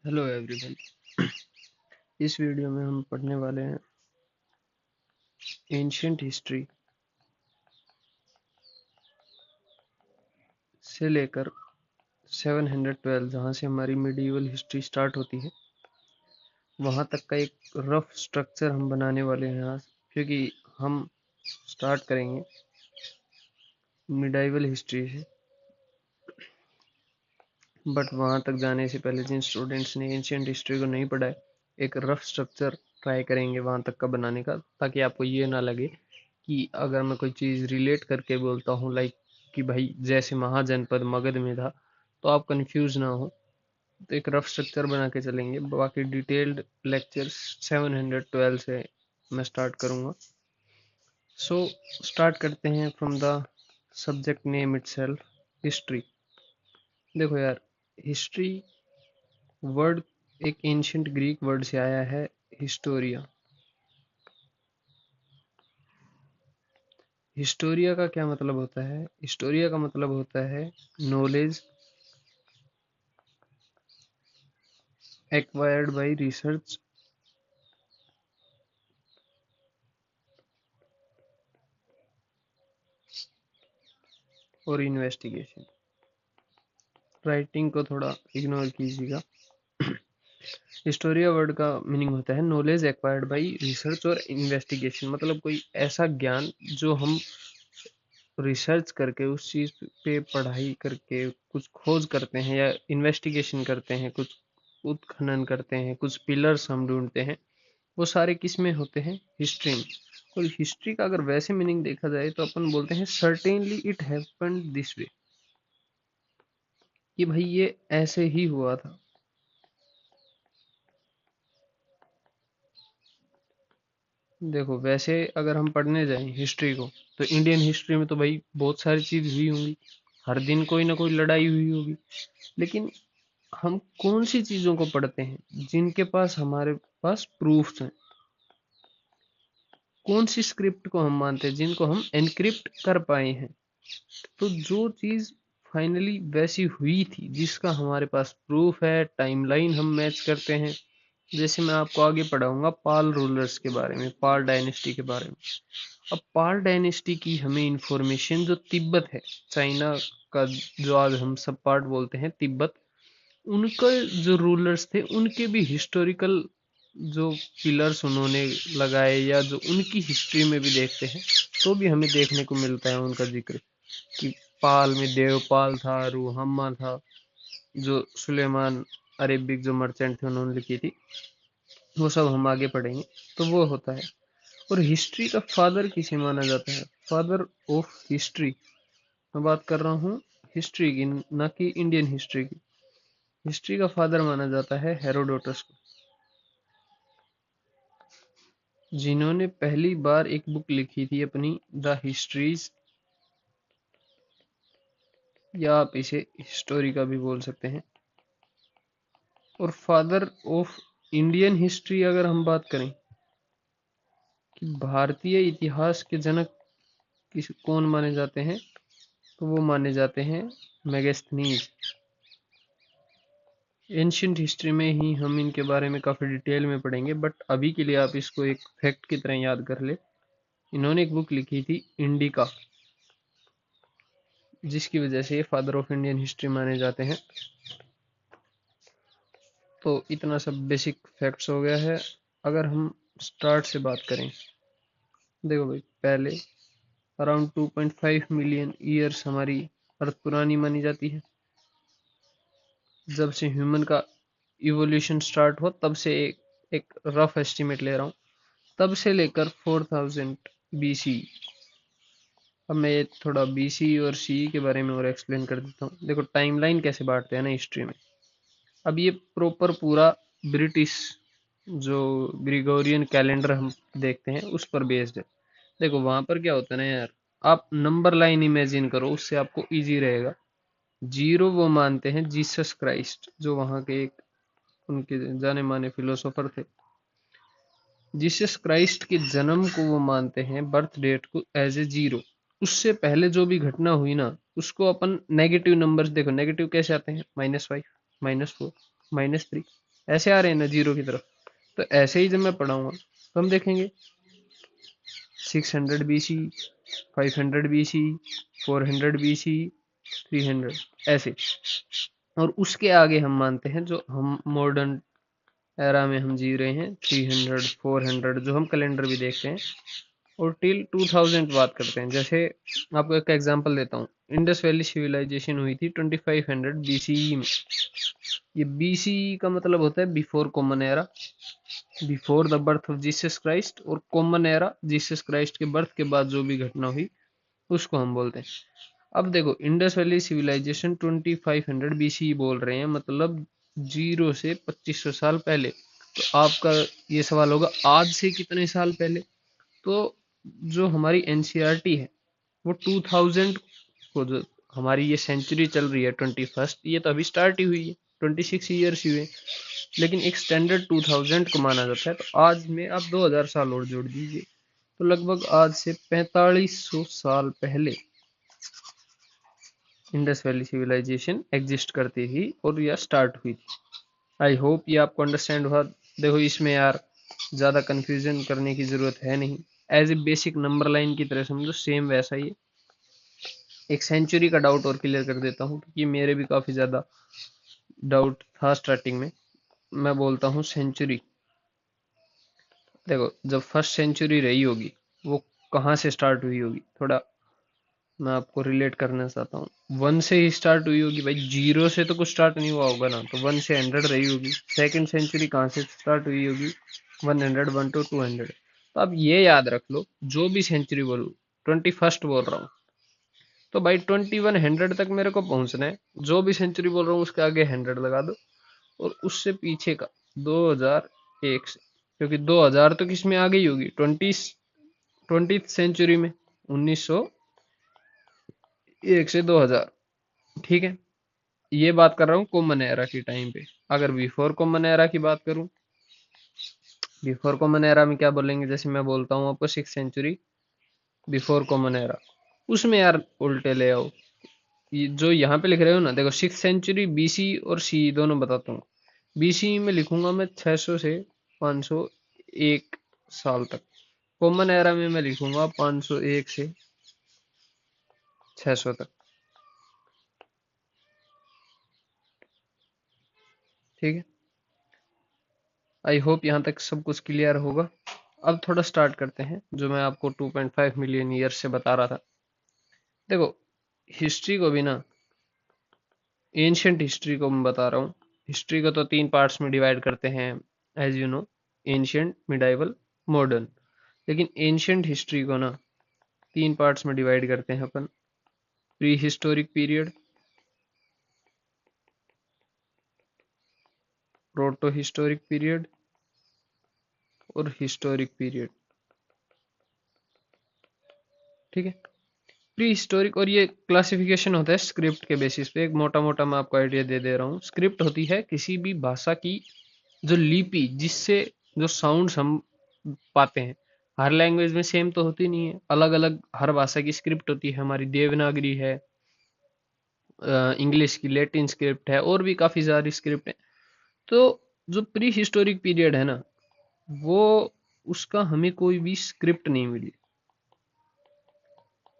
Hello everyone. इस video में हम पढ़ने वाले हैं एंशियंट हिस्ट्री से लेकर 712, जहाँ से हमारी मिडिवल हिस्ट्री स्टार्ट होती है वहाँ तक का एक रफ स्ट्रक्चर हम बनाने वाले हैं आज, क्योंकि हम स्टार्ट करेंगे मिडाइवल हिस्ट्री से। बट वहाँ तक जाने से पहले जिन स्टूडेंट्स ने एंशियंट हिस्ट्री को नहीं पढ़ा है, एक रफ स्ट्रक्चर ट्राई करेंगे वहाँ तक का बनाने का, ताकि आपको ये ना लगे कि अगर मैं कोई चीज़ रिलेट करके बोलता हूँ, लाइक कि भाई जैसे महाजनपद मगध में था, तो आप कंफ्यूज ना हो। तो एक रफ स्ट्रक्चर बना के चलेंगे, बाकी डिटेल्ड लेक्चर्स 712 से मैं स्टार्ट करूँगा। सो स्टार्ट करते हैं from the subject name itself, history. देखो यार, हिस्ट्री वर्ड एक एंशियंट ग्रीक वर्ड से आया है, हिस्टोरिया। हिस्टोरिया का क्या मतलब होता है? हिस्टोरिया का मतलब होता है नॉलेज एक्वायर्ड बाय रिसर्च और इन्वेस्टिगेशन। राइटिंग को थोड़ा इग्नोर कीजिएगा। हिस्टोरिया वर्ड का मीनिंग होता है नॉलेज एक्वायर्ड बाय रिसर्च और इन्वेस्टिगेशन, मतलब कोई ऐसा ज्ञान जो हम रिसर्च करके उस चीज पे पढ़ाई करके कुछ खोज करते हैं या इन्वेस्टिगेशन करते हैं, कुछ उत्खनन करते हैं, कुछ पिलर्स हम ढूंढते हैं, वो सारे किस में होते हैं? हिस्ट्री में। और हिस्ट्री का अगर वैसे मीनिंग देखा जाए तो अपन बोलते हैं certainly it happened this way, कि भाई ये ऐसे ही हुआ था। देखो वैसे अगर हम पढ़ने जाएं हिस्ट्री को, तो इंडियन हिस्ट्री में तो भाई बहुत सारी चीज हुई होंगी, हर दिन कोई ना कोई लड़ाई हुई होगी। लेकिन हम कौन सी चीजों को पढ़ते हैं जिनके पास हमारे पास प्रूफ्स हैं? कौन सी स्क्रिप्ट को हम मानते हैं जिनको हम एनक्रिप्ट कर पाए हैं? तो जो चीज फाइनली वैसी हुई थी, जिसका हमारे पास प्रूफ है, टाइमलाइन हम मैच करते हैं। जैसे मैं आपको आगे पढ़ाऊंगा पाल रूलर्स के बारे में, पाल डायनेस्टी के बारे में। अब पाल डायनेस्टी की हमें इंफॉर्मेशन, जो तिब्बत है, चाइना का जो आज हम सब पार्ट बोलते हैं तिब्बत, उनके जो रूलर्स थे उनके भी हिस्टोरिकल जो पिलर्स उन्होंने लगाए, या जो उनकी हिस्ट्री में भी देखते हैं, तो भी हमें देखने को मिलता है उनका जिक्र, कि पाल में देवपाल था, रूहम्मा था, जो सुलेमान अरेबिक जो मर्चेंट थे उन्होंने लिखी थी। वो सब हम आगे पढ़ेंगे। तो वो होता है। और हिस्ट्री का फादर किसे माना जाता है? फादर ऑफ हिस्ट्री, मैं बात कर रहा हूँ हिस्ट्री की, ना कि इंडियन हिस्ट्री की। हिस्ट्री का फादर माना जाता है हेरोडोटस को, जिन्होंने पहली बार एक बुक लिखी थी अपनी, द हिस्ट्रीज, या आप इसे हिस्टोरी का भी बोल सकते हैं। और फादर ऑफ इंडियन हिस्ट्री अगर हम बात करें कि भारतीय इतिहास के जनक किस कौन माने जाते हैं, तो वो माने जाते हैं मेगास्थनीज। एंशियंट हिस्ट्री में ही हम इनके बारे में काफ़ी डिटेल में पढ़ेंगे, बट अभी के लिए आप इसको एक फैक्ट की तरह याद कर ले। इन्होंने एक बुक लिखी थी इंडिका, जिसकी वजह से ये फादर ऑफ इंडियन हिस्ट्री माने जाते हैं। तो इतना सब बेसिक फैक्ट्स हो गया है। अगर हम स्टार्ट से बात करें, देखो भाई, पहले अराउंड 2.5 मिलियन ईयर्स हमारी अर्थ पुरानी मानी जाती है। जब से ह्यूमन का इवोल्यूशन स्टार्ट हुआ तब से एक रफ एस्टिमेट ले रहा हूँ, तब से लेकर 4000 BC। अब मैं ये थोड़ा BC और CE के बारे में और एक्सप्लेन कर देता हूँ। देखो टाइमलाइन कैसे बांटते हैं ना हिस्ट्री में। अब ये प्रॉपर पूरा ब्रिटिश जो ग्रिगोरियन कैलेंडर हम देखते हैं उस पर बेस्ड है। देखो वहां पर क्या होता है ना यार, आप नंबर लाइन इमेजिन करो, उससे आपको इजी रहेगा। जीरो वो मानते हैं जीसस क्राइस्ट, जो वहां के एक उनके जाने माने फिलोसोफर थे। जीसस क्राइस्ट के जन्म को वो मानते हैं, बर्थ डेट को, एज ए जीरो। उससे पहले जो भी घटना हुई ना, उसको अपन नेगेटिव नंबर्स, देखो नेगेटिव कैसे आते हैं, -5, -4, -3। ऐसे आ रहे हैं ना जीरो की तरफ। तो ऐसे ही जब मैं पढ़ाऊंगा तो हम देखेंगे 600 BC, 500 BC, 400 BC, 300 ऐसे। और उसके आगे हम मानते हैं जो हम मॉडर्न एरा में हम जी रहे हैं 300 400 जो हम कैलेंडर भी देखते हैं, और टिल 2000 बात करते हैं। जैसे आपको एक एग्जांपल देता हूँ, इंडस वैली सिविलाइजेशन हुई थी 2500 BCE में। ये BCE का मतलब होता है before common era, before the birth of Jesus Christ, और कॉमन एरा जीसस क्राइस्ट के बर्थ के बाद जो भी घटना हुई उसको हम बोलते हैं। अब देखो इंडस वैली सिविलाइजेशन 2500 BCE बोल रहे हैं, मतलब 0 से 2500 साल पहले। तो आपका ये सवाल होगा आज से कितने साल पहले। तो जो हमारी एनसीईआरटी है वो 2000 को, जो हमारी ये सेंचुरी चल रही है 21st, ये तो अभी स्टार्ट ही हुई है, 26 ईयर्स हुए, लेकिन एक स्टैंडर्ड 2000 को माना जाता है। तो आज में आप 2000 साल और जोड़ दीजिए, तो लगभग आज से 4500 साल पहले इंडस वैली सिविलाइजेशन एग्जिस्ट करती थी और यह स्टार्ट हुई थी। आई होप ये आपको अंडरस्टैंड हुआ। देखो इसमें यार ज़्यादा कन्फ्यूजन करने की ज़रूरत है नहीं, as a basic number line की तरह समझो, सेम वैसा ही। एक सेंचुरी का डाउट और क्लियर कर देता हूँ, क्योंकि मेरे भी काफ़ी ज़्यादा डाउट था स्टार्टिंग में। मैं बोलता हूँ सेंचुरी। देखो जब फर्स्ट सेंचुरी रही होगी वो कहाँ से स्टार्ट हुई होगी, थोड़ा मैं आपको रिलेट करना चाहता हूँ। 1 से ही स्टार्ट हुई होगी भाई, 0 से तो कुछ स्टार्ट नहीं हुआ होगा ना, तो 1 से 100 रही होगी। सेकंड सेंचुरी कहाँ से स्टार्ट हुई होगी, 100 1 to 200। तो आप ये याद रख लो, जो भी सेंचुरी बोलूँ, 21st बोल रहा हूँ, तो भाई 2100 तक मेरे को पहुंचना है। जो भी सेंचुरी बोल रहा हूँ उसके आगे 100 लगा दो, और उससे पीछे का 2001 से, क्योंकि 2000 तो किस में आ गई होगी, 20 सेंचुरी में, 1901 से 2000। ठीक है, ये बात कर रहा हूँ कॉमन एरा की टाइम पे। अगर बिफोर कॉमन एरा की बात करूँ, बिफोर कॉमन एरा में क्या बोलेंगे, जैसे मैं बोलता हूँ आपको 6 सेंचुरी बिफोर कॉमन एरा, उसमें यार उल्टे ले आओ। ये जो यहाँ पे लिख रहे हो ना, देखो 6 सेंचुरी BC और C दोनों बताता हूँ। BC में लिखूंगा मैं 600 से 501 साल तक। कॉमन एरा में मैं लिखूंगा 501 से 600 तक। ठीक है, आई होप यहाँ तक सब कुछ क्लियर होगा। अब थोड़ा स्टार्ट करते हैं जो मैं आपको 2.5 मिलियन ईयर से बता रहा था। देखो हिस्ट्री को भी ना, एंशियंट हिस्ट्री को मैं बता रहा हूँ। हिस्ट्री को तो 3 पार्ट्स में डिवाइड करते हैं, as you know, ancient, medieval, modern. लेकिन एंशियंट हिस्ट्री को ना 3 पार्ट्स में डिवाइड करते हैं अपन। Pre historic period, proto historic period, और हिस्टोरिक पीरियड। ठीक है, प्री हिस्टोरिक, और ये क्लासिफिकेशन होता है स्क्रिप्ट के बेसिस पे। एक मोटा मोटा मैं आपको आइडिया दे दे रहा हूँ। स्क्रिप्ट होती है किसी भी भाषा की जो लिपि, जिससे जो साउंड्स हम पाते हैं। हर लैंग्वेज में सेम तो होती नहीं है, अलग अलग हर भाषा की स्क्रिप्ट होती है। हमारी देवनागरी है, इंग्लिश की लैटिन स्क्रिप्ट है, और भी काफ़ी सारी स्क्रिप्ट है। तो जो प्री हिस्टोरिक पीरियड है ना, वो उसका हमें कोई भी स्क्रिप्ट नहीं मिली।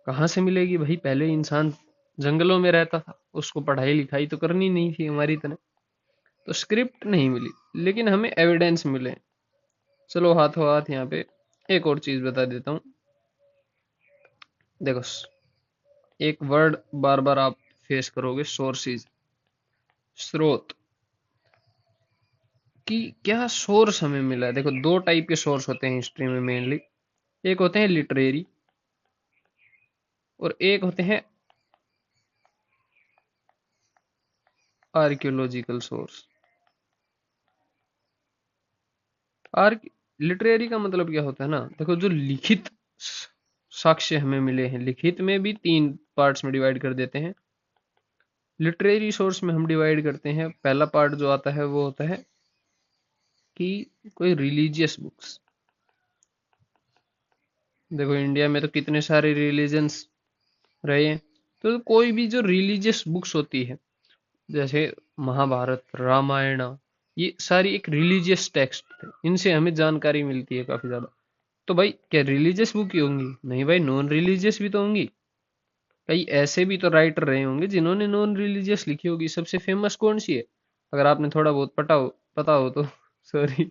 कहाँ से मिलेगी भाई, पहले इंसान जंगलों में रहता था, उसको पढ़ाई लिखाई तो करनी नहीं थी हमारी तरह, तो स्क्रिप्ट नहीं मिली। लेकिन हमें एविडेंस मिले। चलो हाथों हाथ यहाँ पे एक और चीज बता देता हूँ। देखो एक वर्ड बार बार आप फेस करोगे, सोर्सेज, स्रोत, कि क्या सोर्स हमें मिला है। देखो 2 टाइप के सोर्स होते हैं हिस्ट्री में मेनली। एक होते हैं लिटरेरी, और एक होते हैं आर्कियोलॉजिकल सोर्स। आर्क लिटरेरी का मतलब क्या होता है ना, देखो जो लिखित साक्ष्य हमें मिले हैं, लिखित में भी 3 पार्ट्स में डिवाइड कर देते हैं। लिटरेरी सोर्स में हम डिवाइड करते हैं, पहला पार्ट जो आता है वो होता है कि कोई रिलीजियस बुक्स। देखो इंडिया में तो कितने सारे रिलीजन्स रहे हैं, तो कोई भी जो रिलीजियस बुक्स होती है, जैसे महाभारत, रामायण, ये सारी एक रिलीजियस टेक्स्ट थे, इनसे हमें जानकारी मिलती है काफी ज्यादा। तो भाई क्या रिलीजियस बुक ही होंगी? नहीं भाई, नॉन रिलीजियस भी तो होंगी। कई ऐसे भी तो राइटर रहे होंगे जिन्होंने नॉन रिलीजियस लिखी होगी। सबसे फेमस कौन सी है? अगर आपने थोड़ा बहुत पता हो तो सॉरी।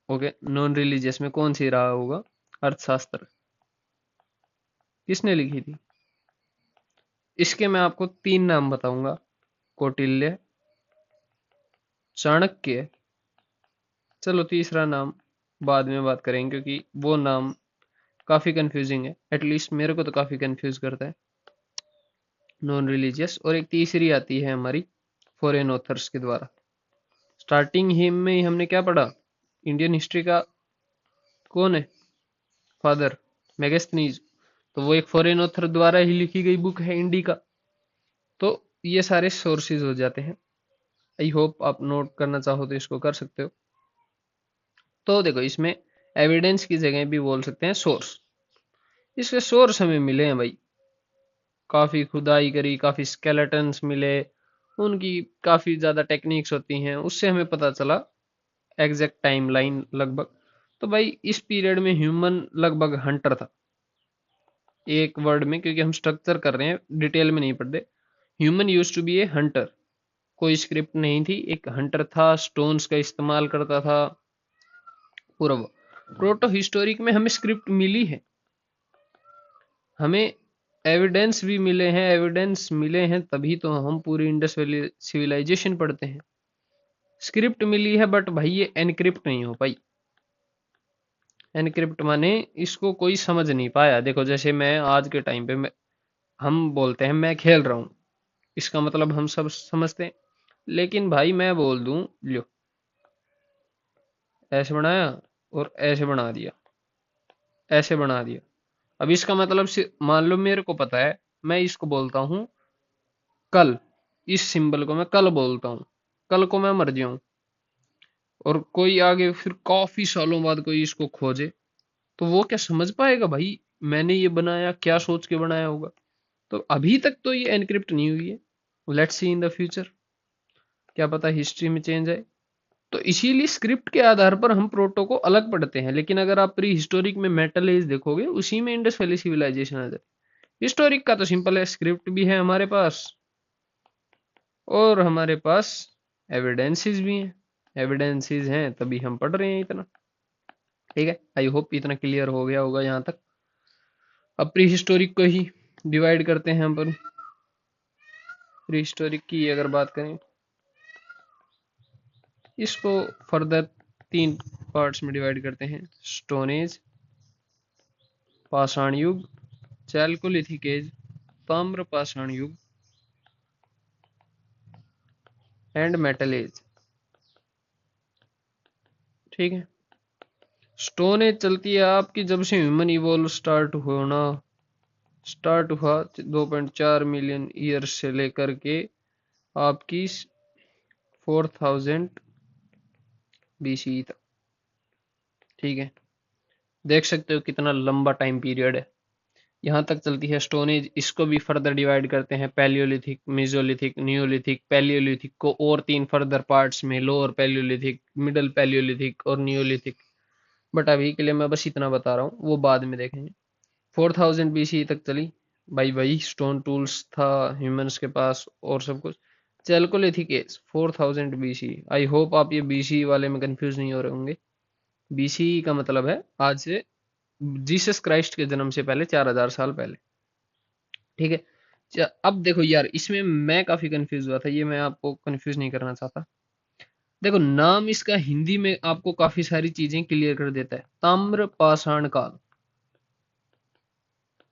ओके, नॉन रिलीजियस में कौन सी रहा होगा? अर्थशास्त्र किसने लिखी थी? इसके मैं आपको तीन नाम बताऊंगा। कौटिल्य, चाणक्य, चलो तीसरा नाम बाद में बात करेंगे क्योंकि वो नाम काफी कंफ्यूजिंग है, एटलीस्ट मेरे को तो काफी कंफ्यूज करता है। नॉन रिलीजियस, और एक तीसरी आती है हमारी फॉरेन ऑथर्स के द्वारा। स्टार्टिंग ही में ही हमने क्या पढ़ा? इंडियन हिस्ट्री का कौन है फादर? मैगस्थनीज। तो वो एक फॉरेन ऑथर द्वारा ही लिखी गई बुक है इंडिका। तो ये सारे सोर्सेज हो जाते हैं। आई होप आप नोट करना चाहो तो इसको कर सकते हो। तो देखो, इसमें एविडेंस की जगह भी बोल सकते हैं सोर्स। इसके सोर्स हमें मिले हैं भाई, काफी खुदाई करी, काफी स्केलेटन्स मिले, उनकी काफी ज्यादा टेक्निक्स होती हैं, उससे हमें पता चला एग्जैक्ट टाइम लाइन लगभग। तो भाई इस पीरियड में ह्यूमन लगभग हंटर था, एक वर्ड में, क्योंकि हम स्ट्रक्चर कर रहे हैं, डिटेल में नहीं पढ़ते। Human use to be a hunter. कोई स्क्रिप्ट नहीं थी, एक हंटर था, स्टोन्स का इस्तेमाल करता था पूरा। प्रोटो हिस्टोरिक में हमें स्क्रिप्ट मिली है, हमें एविडेंस भी मिले हैं। एविडेंस मिले हैं तभी तो हम पूरी इंडस वैली सिविलाइजेशन पढ़ते हैं। स्क्रिप्ट मिली है बट भाई ये एनक्रिप्ट नहीं हो पाई। एनक्रिप्ट माने इसको कोई समझ नहीं पाया। देखो जैसे मैं आज के टाइम पे हम बोलते हैं मैं खेल रहा हूँ, इसका मतलब हम सब समझते हैं। लेकिन भाई मैं बोल दूं लो ऐसे बनाया और ऐसे बना दिया, ऐसे बना दिया, अब इसका मतलब मान लो मेरे को पता है, मैं इसको बोलता हूँ कल, इस सिंबल को मैं कल बोलता हूँ, कल को मैं मर जाऊं और कोई आगे फिर काफी सालों बाद कोई इसको खोजे, तो वो क्या समझ पाएगा भाई मैंने ये बनाया, क्या सोच के बनाया होगा? तो अभी तक तो ये एनक्रिप्ट नहीं हुई है। Let's see in the future, क्या पता हिस्ट्री में चेंज आए। तो इसीलिए स्क्रिप्ट के आधार पर हम प्रोटो को अलग पढ़ते हैं। लेकिन अगर आप प्री हिस्टोरिक में मेटल एज देखोगे, उसी में इंडस वैली सिविलाइजेशन आ जाए। हिस्टोरिक का तो सिंपल है, स्क्रिप्ट भी है हमारे पास और हमारे पास एविडेंसेस भी हैं। एविडेंसेस हैं तभी हम पढ़ रहे हैं इतना। ठीक है, आई होप इतना क्लियर हो गया होगा यहाँ तक। अब प्री हिस्टोरिक को ही डिवाइड करते हैं हम पर। प्री हिस्टोरिक की अगर बात करें, इसको फर्दर तीन पार्ट्स में डिवाइड करते हैं। स्टोन एज, पाषाण युग, चैल्कोलिथिक एज, ताम्र पाषाण युग एंड मेटल एज। ठीक है, स्टोन एज चलती है आपकी जब से ह्यूमन इवोल्व स्टार्ट हुआ 2.4 मिलियन ईयर से लेकर के आपकी 4000 BCE तक। ठीक है, देख सकते हो कितना लंबा टाइम पीरियड है। यहाँ तक चलती है स्टोन एज। इसको भी फर्दर डिवाइड करते हैं, पैलियोलिथिक, मेसोलिथिक, नियोलिथिक। पैलियोलिथिक को और तीन फर्दर पार्ट्स में, लोअर पैलियोलिथिक, मिडल पैलियोलिथिक और नियोलिथिक। बट अभी के लिए मैं बस इतना बता रहा हूँ, वो बाद में देखेंगे। 4000 BCE तक चली भाई, वही स्टोन टूल्स था ह्यूमंस के पास और सब कुछ। Chalcolithic age 4000 BCE। I hope आप ये BCE वाले में कंफ्यूज नहीं हो रहे होंगे। BCE का मतलब है आज से जीसस क्राइस्ट के जन्म से पहले 4000 साल पहले। ठीक है, अब देखो यार, इसमें मैं काफी कंफ्यूज हुआ था, ये मैं आपको कंफ्यूज नहीं करना चाहता। देखो नाम इसका हिंदी में आपको काफी सारी चीजें क्लियर कर देता है, ताम्र पाषाण काल।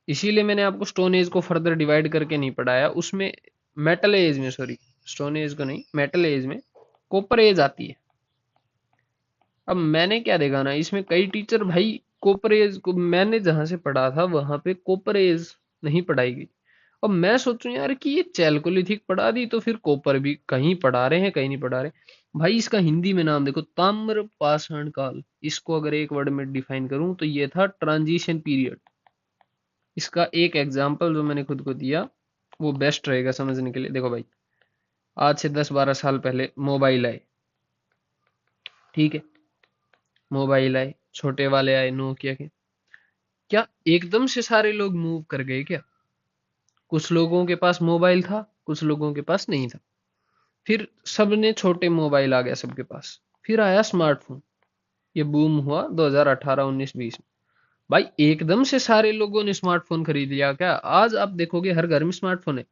इसीलिए मैंने आपको स्टोन एज को फर्दर डिवाइड करके नहीं पढ़ाया। उसमें मेटल एज में, सॉरी स्टोन एज को नहीं, मेटल एज में कॉपर एज आती है। अब मैंने क्या देखा ना, इसमें कई टीचर भाई कॉपर एज को, मैंने जहां से पढ़ा था वहां पे कॉपर एज नहीं पढ़ाई गई। अब मैं सोचूं यार कि ये चैल्कोलिथिक पढ़ा दी तो फिर कॉपर भी कहीं पढ़ा रहे हैं, कहीं नहीं पढ़ा रहे। भाई इसका हिंदी में नाम देखो, ताम्र पाषाण काल। इसको अगर एक वर्ड में डिफाइन करूं तो ये था ट्रांजिशन पीरियड। इसका एक एग्जाम्पल जो मैंने खुद को दिया वो बेस्ट रहेगा समझने के लिए। देखो भाई, आज से 10-12 साल पहले मोबाइल आए, ठीक है, मोबाइल आए, छोटे वाले आए नोकिया के। क्या एकदम से सारे लोग मूव कर गए क्या? कुछ लोगों के पास मोबाइल था, कुछ लोगों के पास नहीं था। फिर सबने छोटे मोबाइल आ गया सबके पास। फिर आया स्मार्टफोन। ये बूम हुआ 2018, 19, 20 में। भाई एकदम से सारे लोगों ने स्मार्टफोन खरीद लिया क्या? आज आप देखोगे हर घर में स्मार्टफोन है।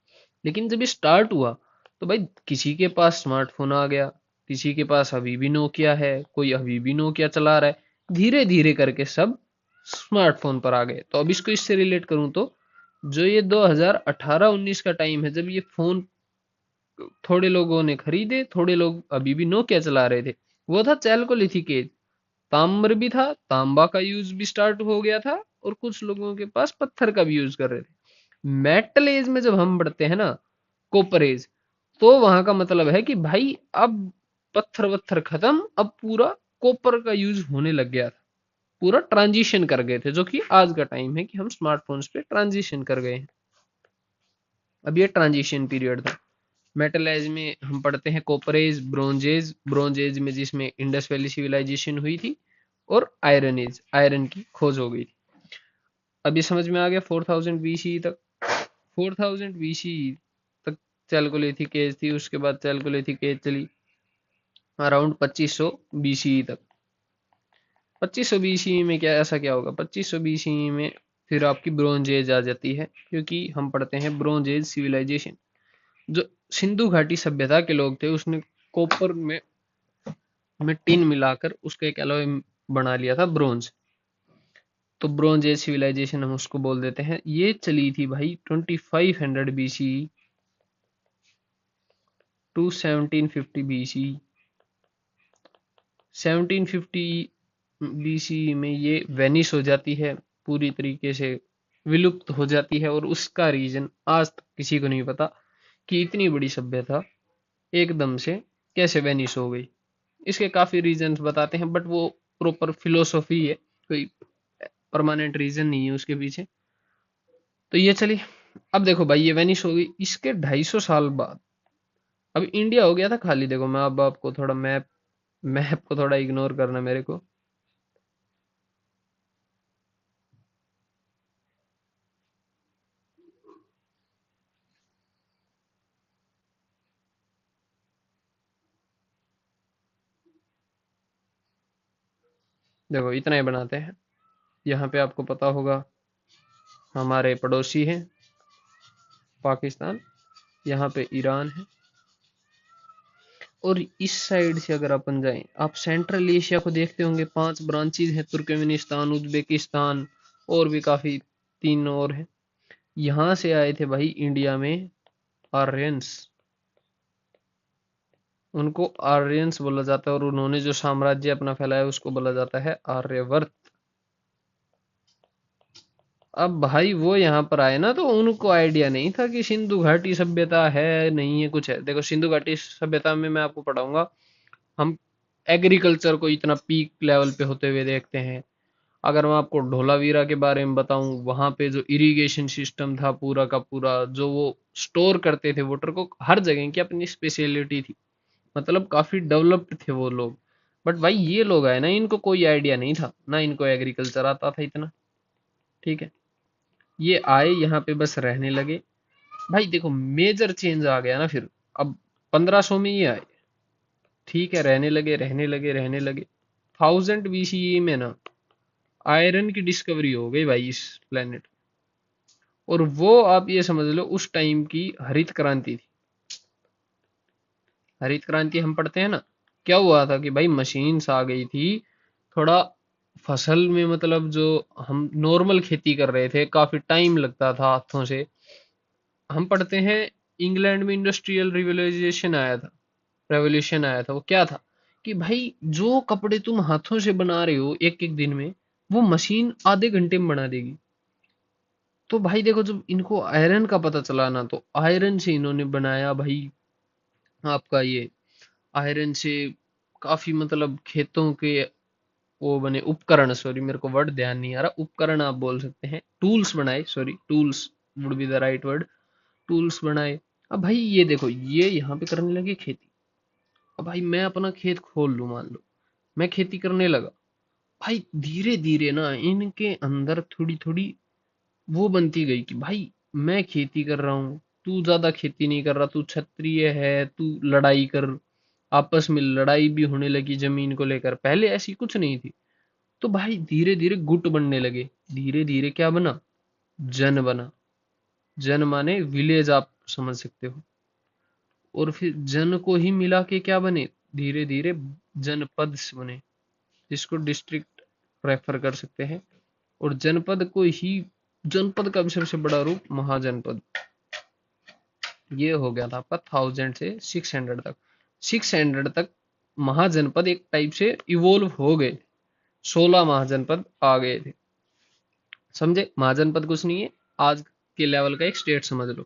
लेकिन जब ये स्टार्ट हुआ तो भाई किसी के पास स्मार्टफोन आ गया, किसी के पास अभी भी नोकिया है, कोई अभी भी नोकिया चला रहा है। धीरे धीरे करके सब स्मार्टफोन पर आ गए। तो अब इसको इससे रिलेट करूं तो जो ये 2018-19 का टाइम है, जब ये फोन थोड़े लोगों ने खरीदे, थोड़े लोग अभी भी नोकिया चला रहे थे, वो था चैल्कोलिथिक एज। ताम्र भी था, तांबा का यूज भी स्टार्ट हो गया था, और कुछ लोगों के पास पत्थर का भी यूज कर रहे थे। मेटल एज में जब हम बढ़ते हैं ना, कॉपर एज, तो वहां का मतलब है कि भाई अब पत्थर वत्थर खत्म, अब पूरा कॉपर का यूज होने लग गया था। पूरा ट्रांजिशन कर गए थे, जो कि आज का टाइम है कि हम स्मार्टफोन्स पे ट्रांजिशन कर गए हैं। अब ये ट्रांजिशन पीरियड था। मेटल एज में हम पढ़ते हैं copper age, bronze age, bronze age में जिसमें इंडस वैली सिविलाइजेशन हुई थी, और आयरन एज, आयरन की खोज हो गई थी। अब ये समझ में आ गया 4000 बीसी तक। 4000 बीसी तक चैल्कोलिथिक एज थी। उसके बाद चैल्कोलिथिक एज चली अराउंड 2500 बीसी तक। 2500 बीसी में क्या ऐसा क्या होगा? 2500 बीसी में फिर आपकी ब्रोंज एज आ जाती है, क्योंकि हम पढ़ते हैं ब्रोंज एज सिविलाइजेशन। जो सिंधु घाटी सभ्यता के लोग थे, उसने कॉपर में टिन मिलाकर उसका एक एलॉय बना लिया था, ब्रोंज। तो ब्रोंज एज सिविलाइजेशन हम उसको बोल देते हैं। ये चली थी भाई 2500 बीसी टू 1750 बीसी। 1750 बीसी में ये वेनिश हो जाती है, पूरी तरीके से विलुप्त हो जाती है। और उसका रीजन आज तक किसी को नहीं पता कि इतनी बड़ी सभ्यता एकदम से कैसे वेनिश हो गई। इसके काफी रीजंस बताते हैं, बट वो प्रॉपर फिलोसॉफी है, कोई परमानेंट रीजन नहीं है उसके पीछे। तो ये चली। अब देखो भाई ये वेनिश हो गई, इसके 250 साल बाद अब इंडिया हो गया था खाली। देखो मैं अब आपको थोड़ा मैप मैप को थोड़ा इग्नोर करना मेरे को। देखो इतना ही बनाते हैं। यहाँ पे आपको पता होगा हमारे पड़ोसी हैं पाकिस्तान, यहाँ पे ईरान है, और इस साइड से अगर अपन जाएं, आप सेंट्रल एशिया को देखते होंगे, 5 ब्रांचेज हैं, तुर्कमेनिस्तान, उज्बेकिस्तान, और भी काफी 3 और हैं। यहाँ से आए थे भाई इंडिया में आर्यंस। उनको आर्यंस बोला जाता है, और उन्होंने जो साम्राज्य अपना फैलाया उसको बोला जाता है आर्यवर्त। अब भाई वो यहाँ पर आए ना, तो उनको आइडिया नहीं था कि सिंधु घाटी सभ्यता है, नहीं है, कुछ है। देखो सिंधु घाटी सभ्यता में मैं आपको पढ़ाऊंगा, हम एग्रीकल्चर को इतना पीक लेवल पे होते हुए देखते हैं। अगर मैं आपको धोलावीरा के बारे में बताऊं, वहां पे जो इरिगेशन सिस्टम था पूरा का पूरा, जो वो स्टोर करते थे वाटर को, हर जगह की अपनी स्पेशलिटी थी। मतलब काफी डेवलप्ड थे वो लोग। बट भाई ये लोग आए ना, इनको कोई आइडिया नहीं था ना, इनको एग्रीकल्चर आता था इतना। ठीक है, ये आए यहाँ पे बस रहने लगे। भाई देखो मेजर चेंज आ गया ना फिर। अब 1500 में ये आए, ठीक है, रहने लगे रहने लगे रहने लगे। 1000 बीसीई में ना आयरन की डिस्कवरी हो गई भाई इस प्लेनेट। और वो आप ये समझ लो उस टाइम की हरित क्रांति थी। हरित क्रांति हम पढ़ते हैं ना, क्या हुआ था कि भाई मशीन्स आ गई थी। थोड़ा फसल में, मतलब जो हम नॉर्मल खेती कर रहे थे, काफी टाइम लगता था हाथों से। हम पढ़ते हैं इंग्लैंड में इंडस्ट्रियल रिवोल्यूशन आया था, रेवोल्यूशन आया था। वो क्या था कि भाई जो कपड़े तुम हाथों से बना रहे हो एक एक दिन में, वो मशीन आधे घंटे में बना देगी। तो भाई देखो जब इनको आयरन का पता चला ना, तो आयरन से इन्होंने बनाया भाई आपका ये, आयरन से काफी मतलब खेतों के वो बने उपकरण, सॉरी मेरे को वर्ड ध्यान नहीं आ रहा, उपकरण आप बोल सकते हैं, टूल्स बनाए, sorry tools would be the right word. Tools बनाए, अब भाई ये देखो, ये यहाँ पे करने लगे खेती। अब भाई मैं अपना खेत खोल लूं, मान लो मैं खेती करने लगा। भाई धीरे धीरे ना इनके अंदर थोड़ी थोड़ी वो बनती गई कि भाई मैं खेती कर रहा हूँ, तू ज्यादा खेती नहीं कर रहा, तू क्षत्रिय है, तू लड़ाई कर। आपस में लड़ाई भी होने लगी जमीन को लेकर, पहले ऐसी कुछ नहीं थी। तो भाई धीरे धीरे गुट बनने लगे। धीरे धीरे क्या बना? जन बना। जन माने विलेज, आप समझ सकते हो। और फिर जन को ही मिला के क्या बने? धीरे धीरे जनपद बने, जिसको डिस्ट्रिक्ट रेफर कर सकते हैं। और जनपद को ही, जनपद का भी सबसे बड़ा रूप महाजनपद। ये हो गया था आपका 1000 से 600 तक। 600 तक महाजनपद एक टाइप से इवोल्व हो गए। 16 महाजनपद आ गए थे। समझे? महाजनपद कुछ नहीं है, आज के लेवल का एक स्टेट समझ लो।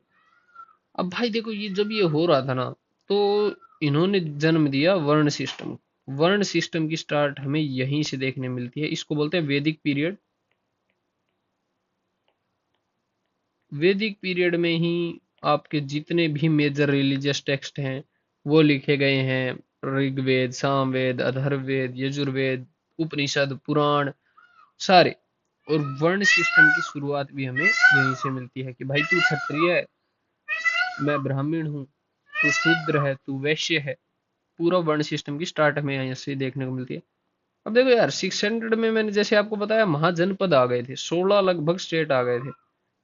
अब भाई देखो, ये जब ये हो रहा था ना, तो इन्होंने जन्म दिया वर्ण सिस्टम। वर्ण सिस्टम की स्टार्ट हमें यहीं से देखने मिलती है। इसको बोलते हैं वैदिक पीरियड। वैदिक पीरियड में ही आपके जितने भी मेजर रिलीजियस टेक्स्ट हैं वो लिखे गए हैं। ऋग्वेद, सामवेद, अथर्ववेद, यजुर्वेद, उपनिषद, पुराण, सारे। और वर्ण सिस्टम की शुरुआत भी हमें यहीं से मिलती है कि भाई तू क्षत्रिय है, मैं ब्राह्मण हूँ, तू शूद्र है, तू वैश्य है। पूरा वर्ण सिस्टम की स्टार्ट हमें यहाँ से देखने को मिलती है। अब देखो यार, 600 में मैंने जैसे आपको बताया महाजनपद आ गए थे, 16 लगभग स्टेट आ गए थे।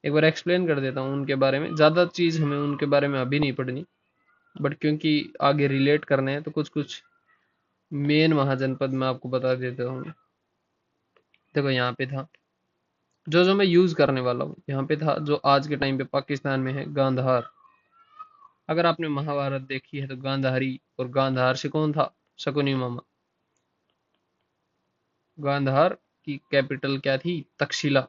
एक बार एक्सप्लेन कर देता हूँ उनके बारे में, ज्यादा चीज हमें उनके बारे में अभी नहीं पढ़नी, बट क्योंकि आगे रिलेट करने हैं तो कुछ कुछ मेन महाजनपद मैं आपको बता देता हूँ। देखो यहाँ पे था, जो मैं यूज करने वाला हूँ, यहाँ पे था जो आज के टाइम पे पाकिस्तान में है, गांधार। अगर आपने महाभारत देखी है तो गांधारी, और गांधार से कौन था? शकुनी मामा। गांधार की कैपिटल क्या थी? तक्षशिला।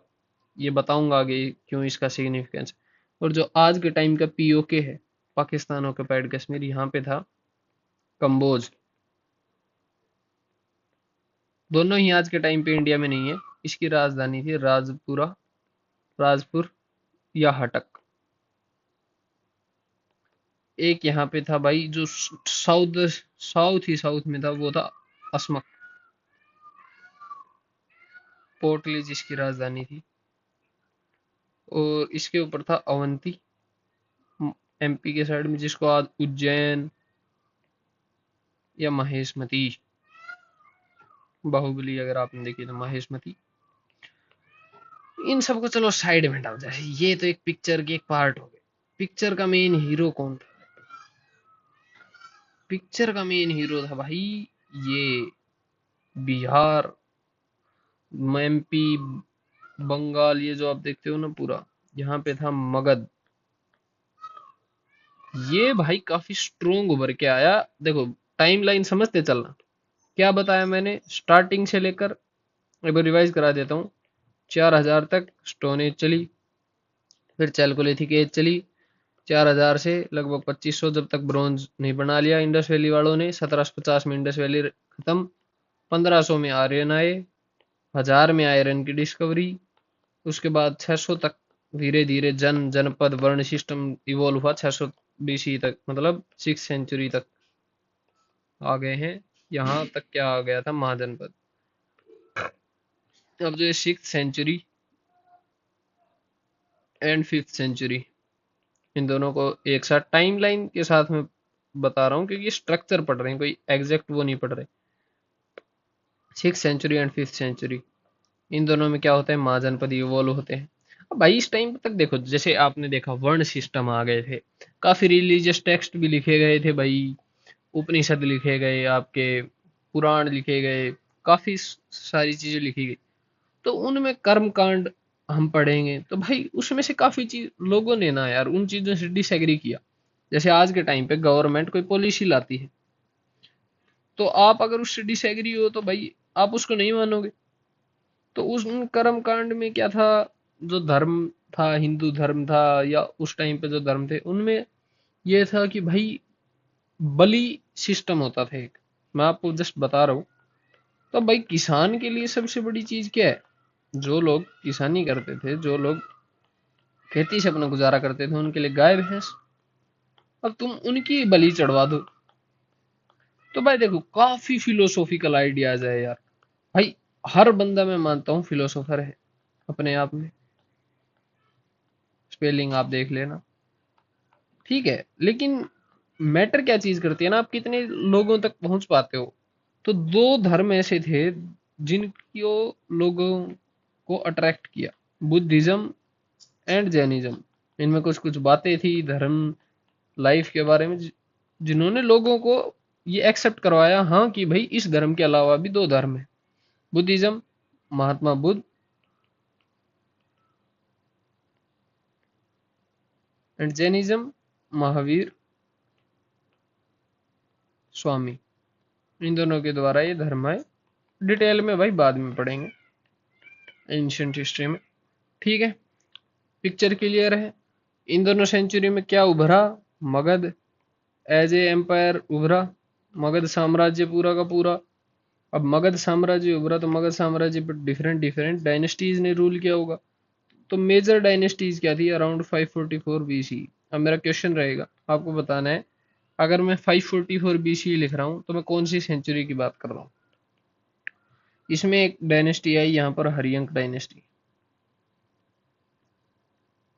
ये बताऊंगा आगे क्यों इसका सिग्निफिकेंस। और जो आज के टाइम का पीओके है, पाकिस्तान ऑक्युपाइड कश्मीर, यहाँ पे था कंबोज। दोनों ही आज के टाइम पे इंडिया में नहीं है। इसकी राजधानी थी राजपुरा, राजपुर या हटक। एक यहाँ पे था भाई जो साउथ साउथ ही साउथ में था, वो था असमक। पोर्टली जिसकी राजधानी थी। और इसके ऊपर था अवंती, एमपी के साइड में, जिसको आज उज्जैन या महेशमती। बाहुबली अगर आपने देखी तो महेशमती। इन सबको चलो साइड में डाल जाए, ये तो एक पिक्चर की एक पार्ट हो गई। पिक्चर का मेन हीरो कौन था? पिक्चर का मेन हीरो था भाई ये बिहार, एमपी, बंगाल, ये जो आप देखते हो ना पूरा, यहाँ पे था मगध। ये भाई काफी स्ट्रोंग उभर के आया। देखो टाइम लाइन समझते चलना, क्या बताया मैंने स्टार्टिंग से लेकर, एक बार रिवाइज करा देता हूँ। 4000 तक स्टोन एज चली, फिर चैल्कोलिथिक एज चली। 4000 से लगभग 2500 जब तक ब्रॉन्ज नहीं बना लिया इंडस वैली वालों ने। 1750 में इंडस वैली खत्म। 1500 में आर्यन आए। 1000 में आयरन की डिस्कवरी। उसके बाद 600 तक धीरे धीरे जनपद वर्ण सिस्टम इवोल्व हुआ। 600 बीसी तक, मतलब 6th सेंचुरी तक आ गए हैं। यहाँ तक क्या आ गया था? महाजनपद। अब जो 6th century and 5th century, इन दोनों को एक साथ टाइम लाइन के साथ में बता रहा हूँ, क्योंकि स्ट्रक्चर पढ़ रहे हैं, कोई एग्जैक्ट वो नहीं पढ़ रहे। 6th century and 5th century, इन दोनों में क्या होता है? महाजनपद इवोल्व होते हैं। अब भाई इस टाइम तक देखो, जैसे आपने देखा वर्ण सिस्टम आ गए थे, काफी रिलीजियस टेक्स्ट भी लिखे गए थे भाई, उपनिषद लिखे गए, आपके पुराण लिखे गए, काफी सारी चीजें लिखी गई। तो उनमें कर्म कांड हम पढ़ेंगे तो भाई उसमें से काफी चीज लोगों ने ना यार उन चीजों से डिसएग्री किया। जैसे आज के टाइम पे गवर्नमेंट कोई पॉलिसी लाती है, तो आप अगर उससे डिसएग्री हो तो भाई आप उसको नहीं मानोगे। तो उस उन कर्म कांड में क्या था? जो धर्म था, हिंदू धर्म था, या उस टाइम पे जो धर्म थे, उनमें ये था कि भाई बलि सिस्टम होता था एक। मैं आपको जस्ट बता रहा हूँ। तो भाई किसान के लिए सबसे बड़ी चीज क्या है? जो लोग किसानी करते थे, जो लोग खेती से अपना गुजारा करते थे, उनके लिए गाय भैंस। अब तुम उनकी बलि चढ़वा दो। तो भाई देखो काफी फिलोसॉफिकल आइडियाज है यार। भाई हर बंदा मैं मानता हूँ फिलोसोफर है अपने आप में, स्पेलिंग आप देख लेना, ठीक है। लेकिन मैटर क्या चीज करती है ना, आप कितने लोगों तक पहुंच पाते हो। तो दो धर्म ऐसे थे जिनको लोगों को अट्रैक्ट किया, बुद्धिज्म एंड जैनिज्म। इनमें कुछ कुछ बातें थी धर्म लाइफ के बारे में जिन्होंने लोगों को ये एक्सेप्ट करवाया, हाँ कि भाई इस धर्म के अलावा भी दो धर्म है। Buddhism Mahatma Buddha and Jainism Mahavir Swami. इन दोनों के द्वारा ये धर्म है। डिटेल में भाई बाद में पढ़ेंगे एंशियंट हिस्ट्री में, ठीक है। पिक्चर क्लियर है। इन दोनों सेंचुरी में क्या उभरा, मगध एज ए एम्पायर उभरा, मगध साम्राज्य पूरा का पूरा। अब मगध साम्राज्य उभरा तो मगध साम्राज्य पर डिफरेंट डिफरेंट डायनेस्टीज ने रूल किया होगा। तो मेजर डायनेस्टीज क्या थी अराउंड 544 बीसी। अब मेरा क्वेश्चन रहेगा, आपको बताना है अगर मैं 544 बीसी लिख रहा हूँ तो मैं कौन सी सेंचुरी की बात कर रहा हूँ। इसमें एक डायनेस्टी आई यहाँ पर, हरियंक डायनेस्टी।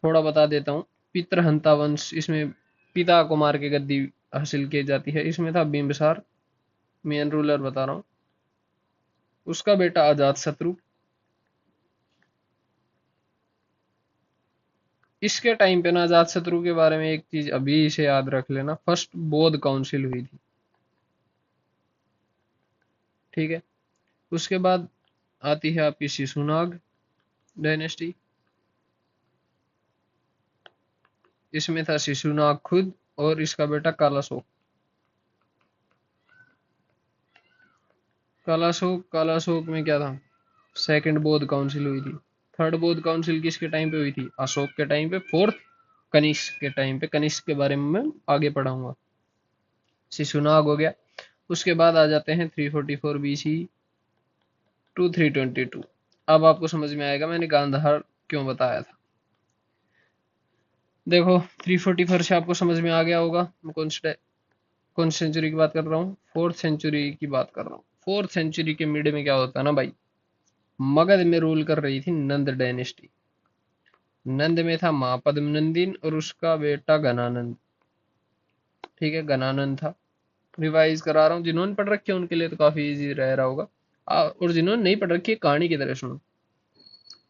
थोड़ा बता देता हूँ। पितृहंता वंश, इसमें पिता को मार के गद्दी हासिल की जाती है। इसमें था बिंबिसार, मेन रूलर बता रहा हूँ। उसका बेटा अजात शत्रु। इसके टाइम पे ना अजात शत्रु के बारे में एक चीज अभी से याद रख लेना, फर्स्ट बौद्ध काउंसिल हुई थी, ठीक है। उसके बाद आती है आपकी शिशुनाग डायनेस्टी। इसमें था शिशुनाग खुद और इसका बेटा कालाशोक। कालाशोक में क्या था, सेकंड बौद्ध काउंसिल हुई थी। थर्ड बौद्ध काउंसिल किसके टाइम पे हुई थी, अशोक के टाइम पे। फोर्थ कनिष्क के टाइम पे। कनिष्क के बारे में मैं आगे पढ़ाऊंगा। शिशुनाग हो गया। उसके बाद आ जाते हैं 344 बीसी टू 322। अब आपको समझ में आएगा मैंने गांधार क्यों बताया था। देखो 344 से आपको समझ में आ गया होगा मैं कौन सी सेंचुरी की बात कर रहा हूँ, फोर्थ सेंचुरी की बात कर रहा हूँ। फोर्थ सेंचुरी के मिड में क्या होता है ना भाई, मगध में रूल कर रही थी नंद डायनेस्टी। नंद में था महापद्म नंदिन और उसका बेटा घनानंद, ठीक है। घनानंद था। रिवाइज करा रहा हूँ, जिन्होंने पढ़ रखी है उनके लिए तो काफी इजी रह रहा होगा, और जिन्होंने नहीं पढ़ रखी है कहानी की तरह सुनो।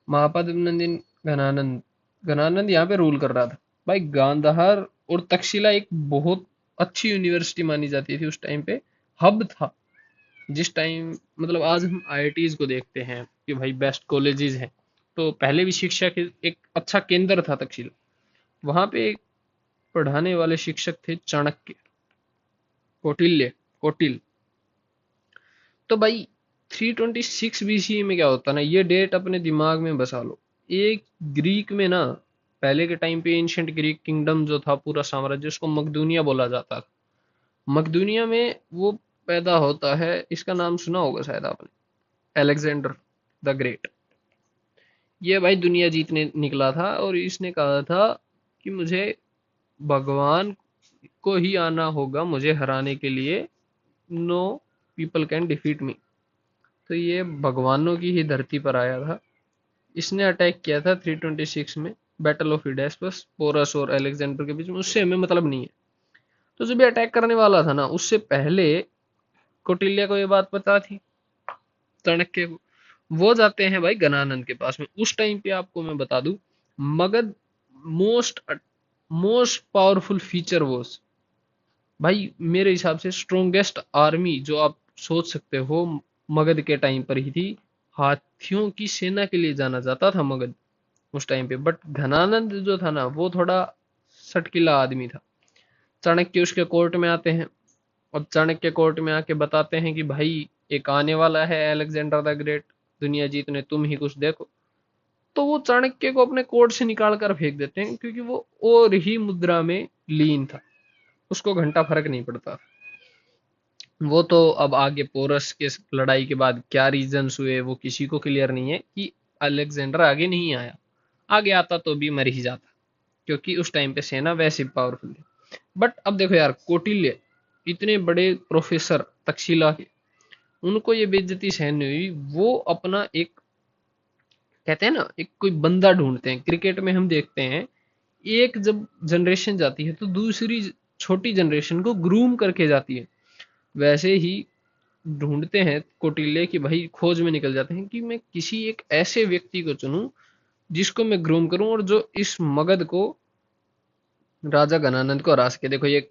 महापद्म नंदिन घनानंद, घनानंद यहाँ पे रूल कर रहा था। भाई गांधार और तक्षशिला एक बहुत अच्छी यूनिवर्सिटी मानी जाती थी उस टाइम पे, हब था। जिस टाइम मतलब आज हम आईआईटीज को देखते हैं कि भाई बेस्ट कॉलेजेस हैं, तो पहले भी शिक्षा के एक अच्छा केंद्र था तक्षशिला। वहां पे एक पढ़ाने वाले शिक्षक थे चाणक्य, कौटिल्य, कौटिल। तो भाई 326 बीसी में क्या होता ना, ये डेट अपने दिमाग में बसा लो। एक ग्रीक में ना, पहले के टाइम पे एंशियंट ग्रीक किंगडम जो था पूरा साम्राज्य, उसको मकदूनिया बोला जाता था। मकदूनिया में वो पैदा होता है, इसका नाम सुना होगा शायद आपने, अलेक्जेंडर द ग्रेट। ये भाई दुनिया जीतने निकला था और इसने कहा था कि मुझे भगवान को ही आना होगा मुझे हराने के लिए, नो पीपल कैन डिफीट मी। तो ये भगवानों की ही धरती पर आया था। इसने अटैक किया था 326 में, बैटल ऑफ इडेस्पस, पोरस और अलेक्जेंडर के बीच में। उससे हमें मतलब नहीं है। तो जब ये अटैक करने वाला था ना, उससे पहले कौटिल्य को ये बात पता थी, चाणक्य को। वो जाते हैं भाई गणानंद के पास में। उस टाइम पे आपको मैं बता दूं, Magadh most most powerful feature वो भाई मेरे हिसाब से स्ट्रोंगेस्ट आर्मी जो आप सोच सकते हो मगध के टाइम पर ही थी। हाथियों की सेना के लिए जाना जाता था मगध उस टाइम पे। बट घनानंद जो था ना, वो थोड़ा सटकिला आदमी था। चाणक्य उसके कोर्ट में आते हैं। अब चाणक्य कोर्ट में आके बताते हैं कि भाई एक आने वाला है अलेक्जेंडर द ग्रेट, दुनिया जीतने, तुम ही कुछ देखो। तो वो चाणक्य को अपने कोर्ट से निकाल कर फेंक देते हैं, क्योंकि वो और ही मुद्रा में लीन था, उसको घंटा फर्क नहीं पड़ता। वो तो अब आगे पोरस के लड़ाई के बाद क्या रीजंस हुए वो किसी को क्लियर नहीं है कि अलेक्जेंडर आगे नहीं आया। आगे आता तो भी मर ही जाता, क्योंकि उस टाइम पे सेना वैसे पावरफुल थी। बट अब देखो यार, कौटिल्य इतने बड़े प्रोफेसर तक्षशिला के, उनको ये बेइज्जती सहन नहीं हुई। वो अपना एक, कहते हैं ना, एक कोई बंदा ढूंढते हैं। क्रिकेट में हम देखते हैं, एक जब जनरेशन जाती है तो दूसरी छोटी जनरेशन को ग्रूम करके जाती है। वैसे ही ढूंढते हैं कौटिल्य की, भाई खोज में निकल जाते हैं कि मैं किसी एक ऐसे व्यक्ति को चुनूं जिसको मैं ग्रूम करूं और जो इस मगध को, राजा घनानंद को हरा सके। देखो ये,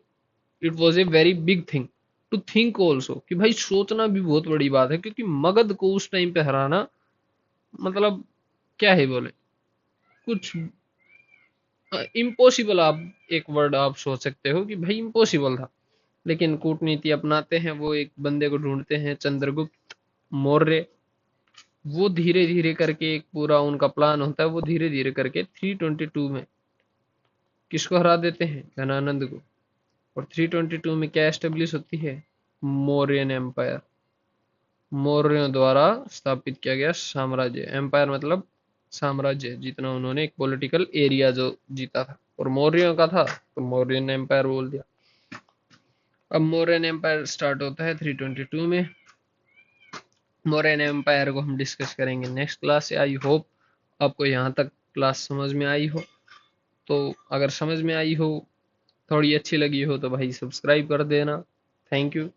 it was a very big thing to think also, कि भाई सोचना भी बहुत बड़ी बात है, क्योंकि मगध को उस टाइम पे हराना मतलब क्या है बोले, कुछ इम्पॉसिबल, आप एक वर्ड आप सोच सकते हो कि भाई इम्पॉसिबल था। लेकिन कूटनीति अपनाते हैं, वो एक बंदे को ढूंढते हैं, चंद्रगुप्त मौर्य। वो धीरे धीरे करके, एक पूरा उनका प्लान होता है, वो धीरे धीरे करके 322 में किसको हरा देते हैं, धनानंद को। और 322 में क्या एस्टेब्लिश होती है, मौर्यन एम्पायर। मौर्यों द्वारा स्थापित किया गया साम्राज्य। एम्पायर मतलब साम्राज्य, जितना उन्होंने एक पॉलिटिकल एरिया जो जीता था, और मौर्यों का था तो मौर्यन एम्पायर बोल दिया। अब मौर्यन एम्पायर स्टार्ट होता है 322 में। मौर्यन एम्पायर को हम डिस्कस करेंगे नेक्स्ट क्लास से। आई होप आपको यहाँ तक क्लास समझ में आई हो। तो अगर समझ में आई हो, थोड़ी अच्छी लगी हो, तो भाई सब्सक्राइब कर देना। Thank you.